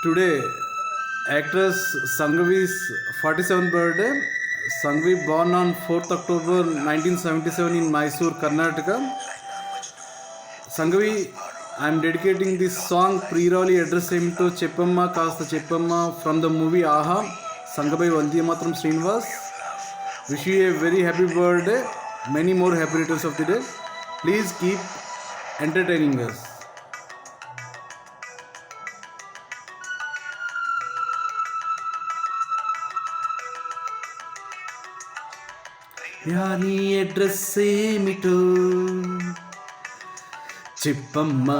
Today, actress Sanghavi's 47th birthday. Sanghavi born on 4th October 1977 in Mysore, Karnataka. Sanghavi, I am dedicating this song pre-rally address him to Cheppamma Kasta Cheppamma from the movie Aha. Sanghavi Vandiyamatram Srinivas. Wish you a very happy birthday. Many more happy returns of the day. Please keep entertaining us. Any address ఏమిటో చెప్పమ్మా,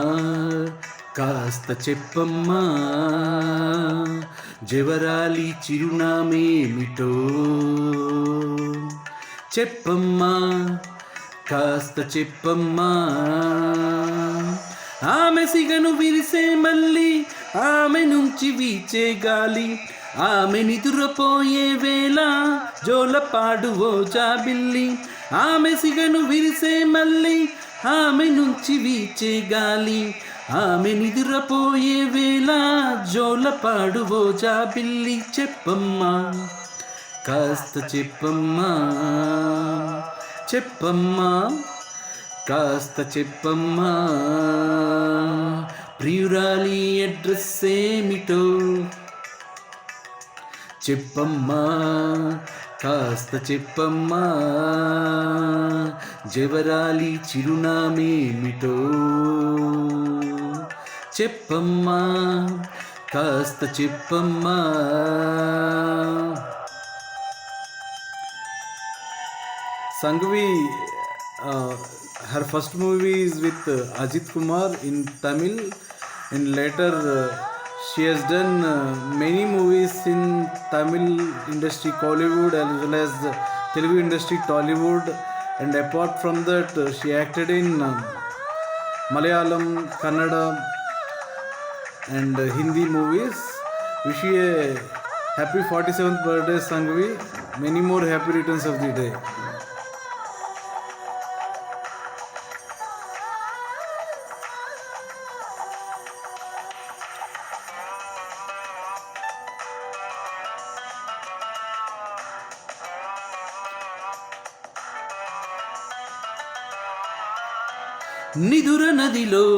కాస్త చెప్పమ్మా, జవరాలి చిరునామేమిటో చెప్పమ్మా, కాస్త చెప్పమ్మా. ఆమె సిగను విరిసే మళ్ళీ, ఆమె నుంచి వీచే గాలి, ఆమె నిదురపోయే వేళ జోలపాడు ఓ జాబిల్లి. ఆమె సిగను విరిసే మళ్ళీ, ఆమె నుంచి వీచే గాలి, ఆమె నిదురపోయే వేళ జోలపాడు ఓ జాబిల్లి. చెప్పమ్మా, కాస్త చెప్పమ్మా, చెప్పమ్మా, కాస్త చెప్పమ్మా. ప్రియురాలి అడ్రస్ ఏమిటో చెప్పమ్మా, కాస్త చెప్పమ్మా, జవరాలి చిరునామేమిటో చెప్పమ్మా, కాస్త చెప్పమ్మా. Sanghavi, her first movie is with Ajit Kumar in Tamil. In later, she has done many movies in Tamil industry, Kollywood, as well as Telugu industry, Tollywood. And apart from that, she acted in Malayalam, Kannada, and Hindi movies. Wish you a happy 47th birthday, Sanghavi. Many more happy returns of the day. నిదుర నదిలో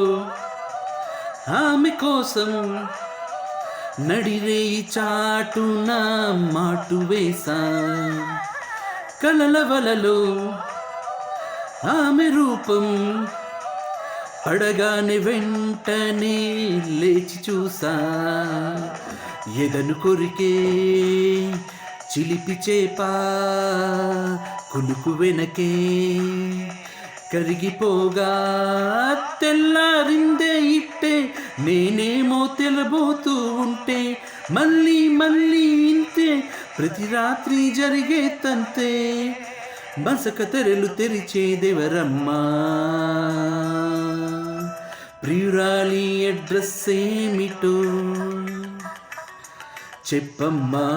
ఆమె కోసం నడిరేయి చాటున మాటు వేసా, కలల వలలో ఆమె రూపం పడగానే వెంటనే లేచి చూసా. ఎదను కొరికే చిలిపి చేపా కులుకు వెనకే కరిగిపోగా తెల్లారిందే ఇట్టే, నేనేమో తెలబోతూ ఉంటే మళ్ళీ మళ్ళీ ఇంతే, ప్రతి రాత్రి జరిగే తంతే. మసక తెరలు తెరిచేదెవరమ్మా, ప్రియురాలి అడ్రస్ ఏమిటో చెప్పమ్మా,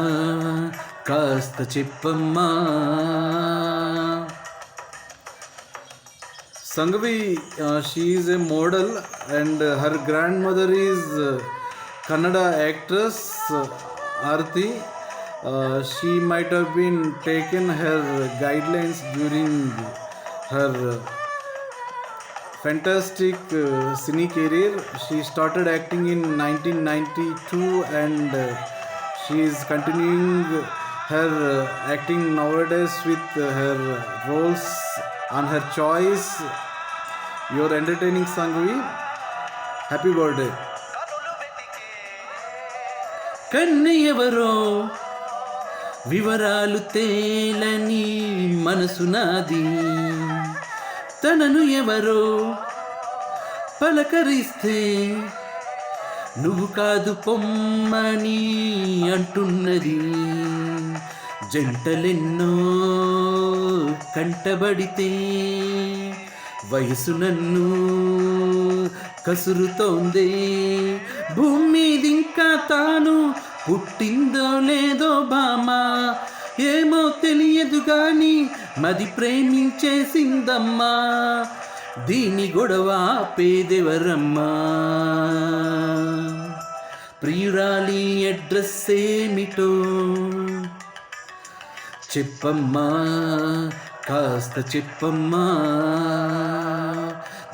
కాస్త చెప్పమ్మా. Sanghavi, she is a model and her grandmother is Kannada actress Aarti. She might have been taken her guidelines during her fantastic cine career. She started acting in 1992 and she is continuing her acting nowadays with her roles on her choice. You are entertaining, Sanghavi. Happy birthday. కన్ను ఎవరో వివరాలు తేలని మనసు నాది, తనను ఎవరో పలకరిస్తే నువ్వు కాదు పొమ్మని అంటున్నది. జంటలెన్నో కంటబడితే వయసు నన్ను కసురుతోందే, భూమి మీద ఇంకా తాను పుట్టిందో లేదో బామా, ఏమో తెలియదు గాని మది ప్రేమించేసిందమ్మా. దీని గొడవ ఆపేదెవరమ్మా, ప్రియురాలి అడ్రస్ ఏమిటో చెప్పమ్మా, కాస్త చెప్పమ్మా,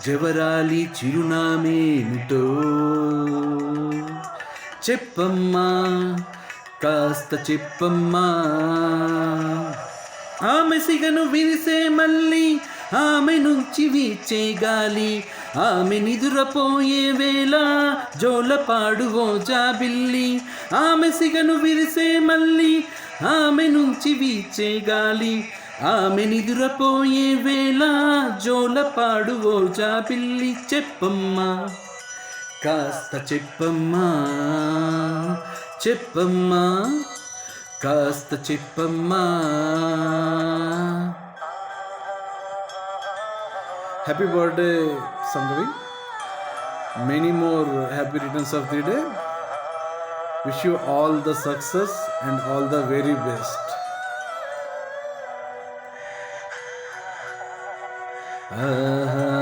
జవరాలి చిరునామేమిటో చెప్పమ్మా, కాస్త చెప్పమ్మా. ఆమె సిగను విరిసే మళ్ళీ, ఆమె నుంచి వీచే గాలి, ఆమె నిదురపోయే వేళ జోలపాడు ఓ జాబిల్లి. ఆమె సిగను విరిసే మళ్ళీ, ఆమె నుంచి వీచే గాలి, ఆమె నిదురపోయే వేళ జోలపాడు ఓ జాబిల్లి. చెప్పమ్మా, కాస్త చెప్పమ్మా, చెప్పమ్మా, కాస్త చెప్పమ్మా. Happy birthday Sangavi. Many more happy returns of the day. Wish you all the success and all the very best. Ah